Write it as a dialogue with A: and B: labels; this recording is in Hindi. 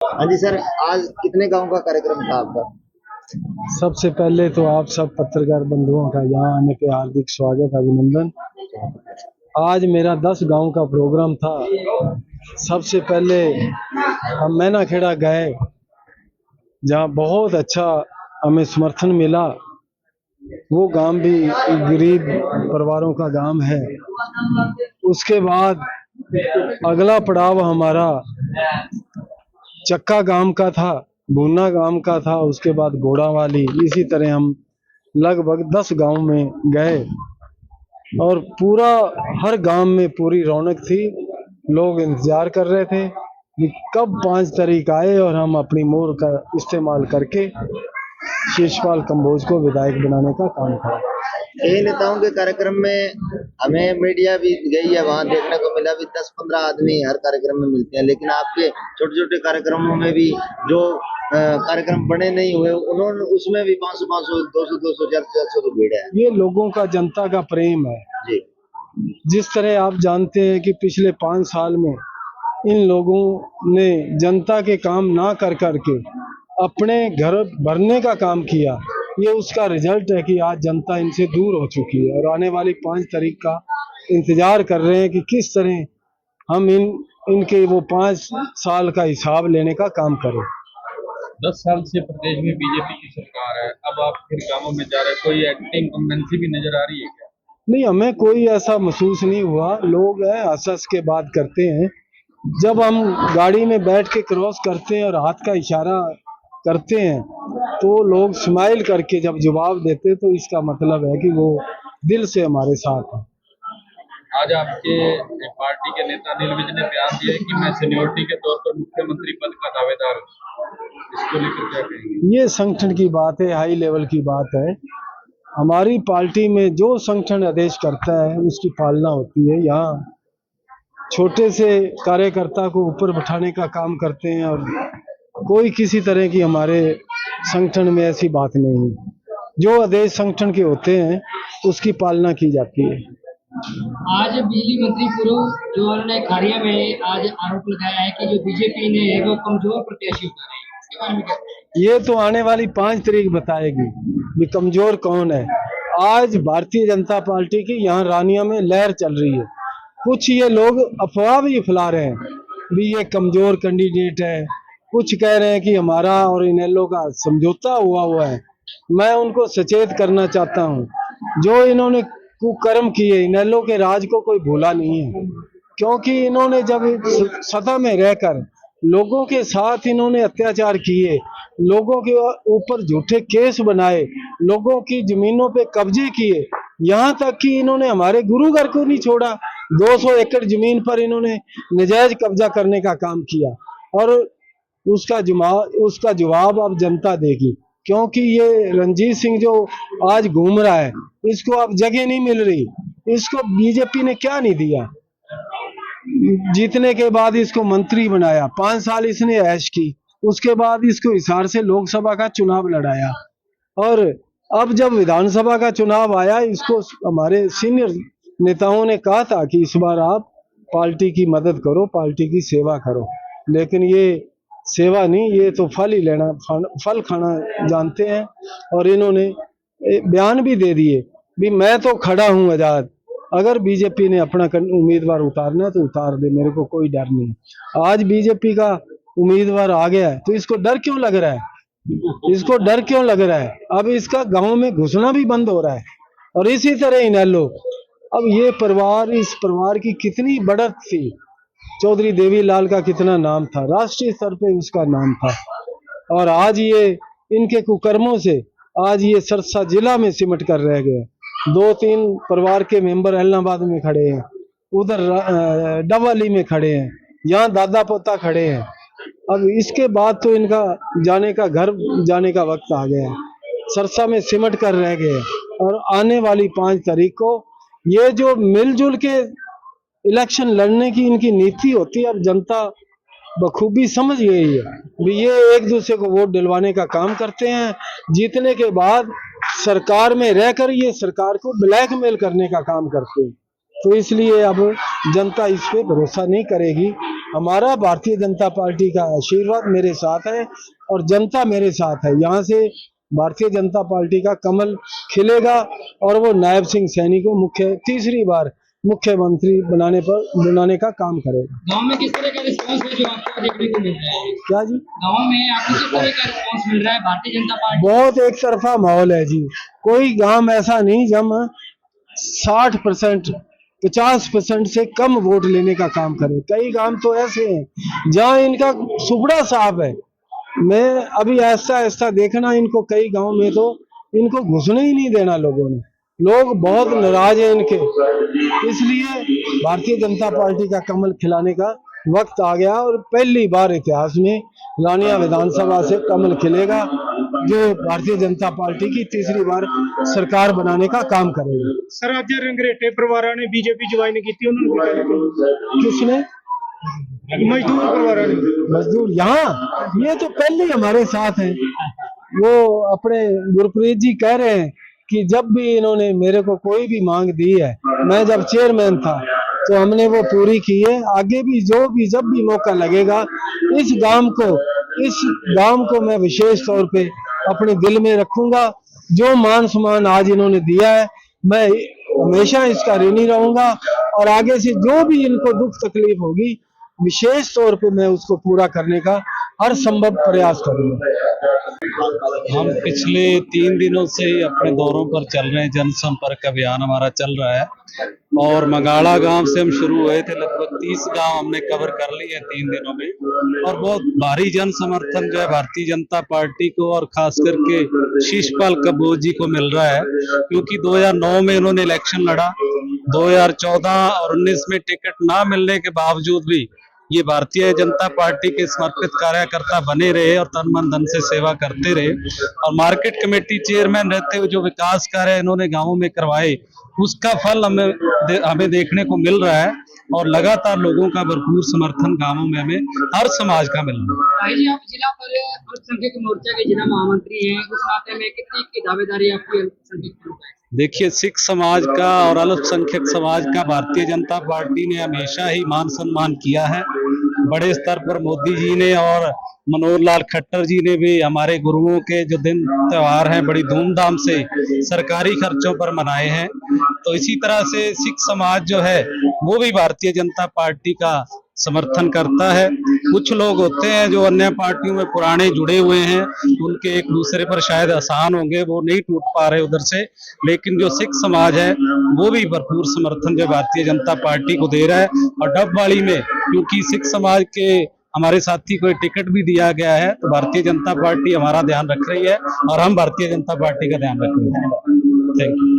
A: हाँ जी सर, आज कितने गांव का कार्यक्रम था आपका?
B: सबसे पहले तो आप सब पत्रकार बंधुओं का यहाँ आने पे हार्दिक स्वागत, अभिनंदन। आज मेरा 10 गांव का प्रोग्राम था। सबसे पहले हम मैनाखेड़ा गए, जहाँ बहुत अच्छा हमें समर्थन मिला। वो गांव भी गरीब परिवारों का गांव है। उसके बाद अगला पड़ाव हमारा चक्का गांव का था, भूना गांव का था, उसके बाद घोड़ावाली। इसी तरह हम लगभग 10 गांव में गए और पूरा हर गांव में पूरी रौनक थी। लोग इंतजार कर रहे थे कि कब 5 तारीख आए और हम अपनी मोहर का इस्तेमाल करके शिषपाल कंबोज को विधायक बनाने का काम करें।
A: कई नेताओं के कार्यक्रम में हमें मीडिया भी गई है, वहां देखने को मिला भी 10-15 आदमी हर कार्यक्रम में मिलते हैं, लेकिन आपके छोटे छोटे कार्यक्रमों में भी जो कार्यक्रम बड़े नहीं हुए उन्होंने उसमें भी 500-500, 200-200, 400 की भीड़ है।
B: ये लोगों का, जनता का प्रेम है
A: जी।
B: जिस तरह आप जानते हैं कि पिछले 5 साल में इन लोगों ने जनता के काम ना कर करके अपने घर भरने का काम किया। ये उसका रिजल्ट है कि आज जनता इनसे दूर हो चुकी है और आने वाली 5 तारीख का इंतजार कर रहे हैं कि किस तरह हम इनके वो 5 साल का हिसाब लेने का काम करें।
C: 10 साल से प्रदेश में बीजेपी की सरकार है, अब आप फिर गांवों में जा रहे हैं, कोई एक्टिंग कमेंसी भी नजर आ रही है क्या?
B: नहीं, हमें कोई ऐसा महसूस नहीं हुआ। लोग हैं हंस हंस के बात करते हैं। जब हम गाड़ी में बैठ के क्रॉस करते हैं और हाथ का इशारा करते हैं तो लोग स्माइल करके जब जवाब देते तो इसका मतलब है कि वो दिल से हमारे साथ हैं।
C: आज आपके पार्टी के नेता अनिल विज ने बयान दिया है कि मैं सीनियोरिटी के तौर पर मुख्यमंत्री पद का दावेदार हूँ, इसको लेकर क्या कहेंगे?
B: ये संगठन की बात है, हाई लेवल की बात है। हमारी पार्टी में जो संगठन आदेश करता है उसकी पालना होती है। यहाँ छोटे से कार्यकर्ता को ऊपर बिठाने का काम करते हैं और कोई किसी तरह की हमारे संगठन में ऐसी बात नहीं है। जो आदेश संगठन के होते हैं उसकी पालना की जाती है।
D: आज बिजली मंत्री पूर्व जो उन्होंने खारिया में आज आरोप लगाया है कि जो बीजेपी ने है वो कमजोर प्रत्याशी उतारे हैं, इसके बारे में क्या?
B: ये तो आने वाली 5 तारीख बताएगी कि कमजोर कौन है। आज भारतीय जनता पार्टी की यहाँ रानिया में लहर चल रही है। कुछ ये लोग अफवाह भी फैला रहे हैं भी ये कमजोर कैंडिडेट है। कुछ कह रहे हैं कि हमारा और इनेलो का समझौता हुआ है। मैं उनको सचेत करना चाहता हूँ, जो इन्होंने कुकर्म किए, इनेलो के राज को कोई भूला नहीं है। क्योंकि इन्होंने जब सत्ता में रहकर लोगों के साथ इन्होंने अत्याचार किए, लोगों के ऊपर झूठे केस बनाए, लोगों की जमीनों पे कब्जे किए, यहाँ तक कि इन्होंने हमारे गुरु घर को नहीं छोड़ा। 200 एकड़ जमीन पर इन्होंने नजायज कब्जा करने का काम किया और उसका जवाब अब जनता देगी। क्योंकि ये रणजीत सिंह जो आज घूम रहा है, इसको अब जगह नहीं मिल रही। इसको बीजेपी ने क्या नहीं दिया। जीतने के बाद इसको मंत्री बनाया, 5 साल इसने ऐश की, उसके बाद इसको हिसार से लोकसभा का चुनाव लड़ाया और अब जब विधानसभा का चुनाव आया, इसको हमारे सीनियर नेताओं ने कहा था कि इस बार आप पार्टी की मदद करो, पार्टी की सेवा करो। लेकिन ये सेवा नहीं, ये तो फल ही लेना, फल खाना जानते हैं। और इन्होंने बयान भी दे दिए भी मैं तो खड़ा हूँ आजाद, अगर बीजेपी ने अपना उम्मीदवार उतारना है तो उतार दे, मेरे को कोई डर नहीं। आज बीजेपी का उम्मीदवार आ गया है तो इसको डर क्यों लग रहा है? इसको डर क्यों लग रहा है? अब इसका गांव में घुसना भी बंद हो रहा है। और इसी तरह इनेलो, अब ये परिवार, इस परिवार की कितनी बढ़त थी। चौधरी देवीलाल का कितना नाम था, राष्ट्रीय स्तर पे उसका नाम था। और आज ये इनके कुकर्मों से आज ये सरसा जिला में सिमट कर रह गए। 2-3 परिवार के मेंबर इलाहाबाद में खड़े हैं, उधर डबवाली में खड़े हैं, यहाँ दादा पोता खड़े हैं। अब इसके बाद तो इनका जाने का, घर जाने का वक्त आ गया है। सरसा में सिमट कर रह गए और आने वाली 5 तारीख को ये जो मिलजुल के इलेक्शन लड़ने की इनकी नीति होती है, अब जनता बखूबी समझ गई है भी ये एक दूसरे को वोट दिलवाने का काम करते हैं। जीतने के बाद सरकार में रहकर ये सरकार को ब्लैकमेल करने का काम करते हैं। तो इसलिए अब जनता इस पे भरोसा नहीं करेगी। हमारा भारतीय जनता पार्टी का आशीर्वाद मेरे साथ है और जनता मेरे साथ है। यहाँ से भारतीय जनता पार्टी का कमल खिलेगा और वो नायब सिंह सैनी को तीसरी बार मुख्यमंत्री बनाने का काम करेगा।
D: गांव में किस तरह का रिस्पांस है जो आपको देखने को मिल रहा है?
B: क्या जी?
D: गांव में आपको किस तरह का रिस्पांस मिल रहा है भारतीय जनता पार्टी?
B: बहुत एक तरफा माहौल है जी। कोई गांव ऐसा नहीं जहाँ 60% 50% से कम वोट लेने का काम करे। कई गांव तो ऐसे हैं जहाँ इनका सुपड़ा साफ है। मैं अभी ऐसा देखना, इनको कई गांव में तो इनको घुसने ही नहीं देना लोगों ने। लोग बहुत नाराज हैं इनके, इसलिए भारतीय जनता पार्टी का कमल खिलाने का वक्त आ गया और पहली बार इतिहास में लानिया विधानसभा से कमल खिलेगा जो भारतीय जनता पार्टी की तीसरी बार सरकार बनाने का काम करेगा।
E: सर आज रंगरेटे परिवार ने बीजेपी ज्वाइन की थी, उन्होंने
B: किसने?
E: मजदूर परिवार ने।
B: मजदूर यहाँ ये तो पहले ही हमारे साथ हैं। वो अपने गुरप्रीत जी कह रहे हैं कि जब भी इन्होंने मेरे को कोई भी मांग दी है, मैं जब चेयरमैन था तो हमने वो पूरी की है। आगे भी जब भी मौका लगेगा इस गांव को मैं विशेष तौर पे अपने दिल में रखूंगा। जो मान सम्मान आज इन्होंने दिया है मैं हमेशा इसका ऋणी रहूंगा और आगे से जो भी इनको दुख तकलीफ होगी विशेष तौर पे मैं उसको पूरा करने का हर संभव प्रयास करूंगा।
F: हम पिछले 3 दिनों से ही अपने दौरों पर चल रहे हैं। जनसंपर्क अभियान हमारा चल रहा है और मगाड़ा गांव से हम शुरू हुए थे। लगभग 30 गांव हमने कवर कर लिए हैं 3 दिनों में और बहुत भारी जन समर्थन जो है भारतीय जनता पार्टी को और खास करके शीशपाल कबोज जी को मिल रहा है, क्योंकि 2009 में इन्होंने इलेक्शन लड़ा, 2014 और 19 में टिकट ना मिलने के बावजूद भी ये भारतीय जनता पार्टी के समर्पित कार्यकर्ता बने रहे और तन मन धन से सेवा करते रहे और मार्केट कमेटी चेयरमैन रहते हुए जो विकास कार्य इन्होंने गांवों में करवाए उसका फल हमें देखने को मिल रहा है और लगातार लोगों का भरपूर समर्थन गांवों में हमें हर समाज का मिल रहा है।
D: भाई जी, आप जिला पर अल्पसंख्यक मोर्चा के जिला महामंत्री हैं, उस नाते में कितनी की दावेदारी आपकी अल्पसंख्यक मोर्चा है?
F: देखिए, सिख समाज का और अल्पसंख्यक समाज का भारतीय जनता पार्टी ने हमेशा ही मान सम्मान किया है। बड़े स्तर पर मोदी जी ने और मनोहर लाल खट्टर जी ने भी हमारे गुरुओं के जो दिन त्योहार हैं बड़ी धूमधाम से सरकारी खर्चों पर मनाए हैं। तो इसी तरह से सिख समाज जो है वो भी भारतीय जनता पार्टी का समर्थन करता है। कुछ लोग होते हैं जो अन्य पार्टियों में पुराने जुड़े हुए हैं, उनके एक दूसरे पर शायद आसान होंगे, वो नहीं टूट पा रहे उधर से, लेकिन जो सिख समाज है वो भी भरपूर समर्थन जो भारतीय जनता पार्टी को दे रहा है। और डबवाली में क्योंकि सिख समाज के हमारे साथी को टिकट भी दिया गया है तो भारतीय जनता पार्टी हमारा ध्यान रख रही है और हम भारतीय जनता पार्टी का ध्यान रख रहे हैं। Thank you.